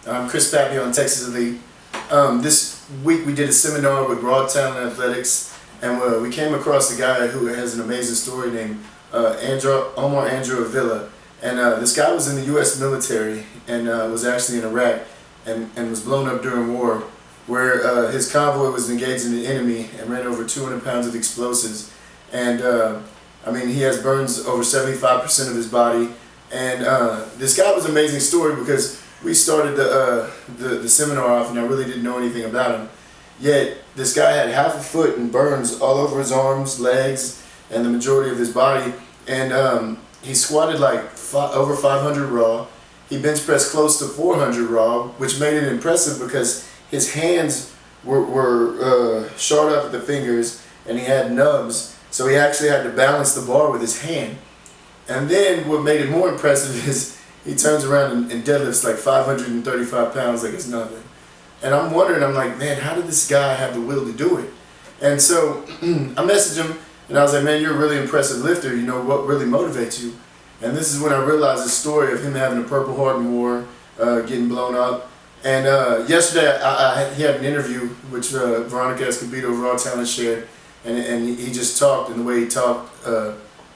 I'm Chris Pappillion, Texas Elite. This week we did a seminar with Raw Talent Athletics, and we came across a guy who has an amazing story named Omar Villa. And this guy was in the U.S. military and was actually in Iraq and was blown up during war, where his convoy was engaging the enemy and ran over 200 pounds of explosives. And he has burns over 75% of his body. And this guy was an amazing story because we started the seminar off and I really didn't know anything about him. Yet this guy had half a foot and burns all over his arms, legs, and the majority of his body. And he squatted like over 500 raw. He bench pressed close to 400 raw, which made it impressive because his hands were short up at the fingers and he had nubs. So he actually had to balance the bar with his hand. And then what made it more impressive is he turns around and deadlifts like 535 pounds like it's nothing. And I'm wondering, I'm like, man, how did this guy have the will to do it? And so I messaged him and I was like, man, you're a really impressive lifter. You know, what really motivates you? And this is when I realized the story of him having a Purple Heart in war, getting blown up. And yesterday he had an interview which Veronica Escobedo of Raw Talent shared. And he just talked, and the way he talked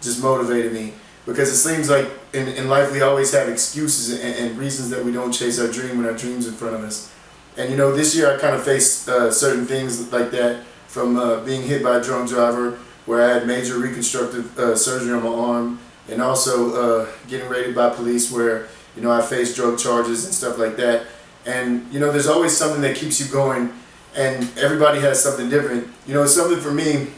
just motivated me. Because it seems like in life we always have excuses and reasons that we don't chase our dream when our dream's in front of us. And you know, this year I kind of faced certain things like that, from being hit by a drunk driver, where I had major reconstructive surgery on my arm, and also getting raided by police where, you know, I faced drug charges and stuff like that. And you know, there's always something that keeps you going, and everybody has something different. You know, something for me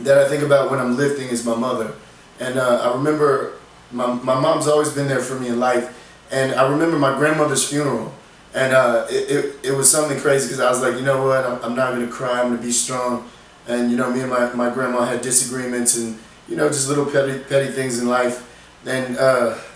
that I think about when I'm lifting is my mother. And I remember my mom's always been there for me in life. And I remember my grandmother's funeral. And it was something crazy because I was like, you know what, I'm not going to cry, I'm going to be strong. And you know, me and my grandma had disagreements and, you know, just little petty things in life. And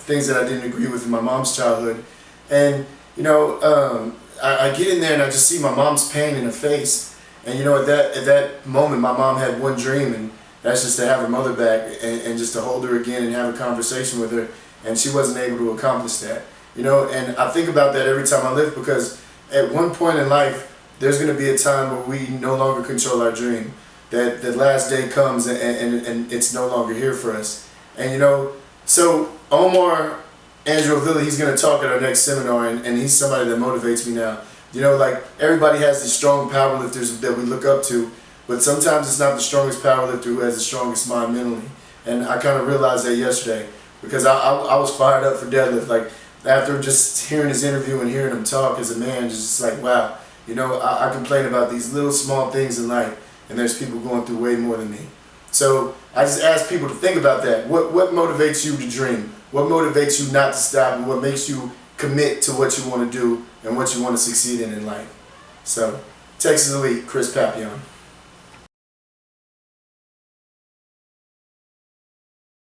things that I didn't agree with in my mom's childhood. And, you know, I get in there and I just see my mom's pain in her face. And you know, at that moment my mom had one dream, and that's just to have her mother back and just to hold her again and have a conversation with her, and she wasn't able to accomplish that. You know, and I think about that every time I lift, because at one point in life there's going to be a time where we no longer control our dream. That the last day comes and it's no longer here for us. And you know, so Omar Villa, he's going to talk at our next seminar, and he's somebody that motivates me now. You know, like everybody has these strong powerlifters that we look up to, but sometimes it's not the strongest powerlifter who has the strongest mind mentally. And I kind of realized that yesterday, because I was fired up for deadlift. Like after just hearing his interview and hearing him talk as a man, just like, wow, you know, I complain about these little small things in life, and there's people going through way more than me. So I just ask people to think about that. What motivates you to dream? What motivates you not to stop? And what makes you commit to what you want to do and what you want to succeed in life? So, Texas Elite, Chris Pappillion.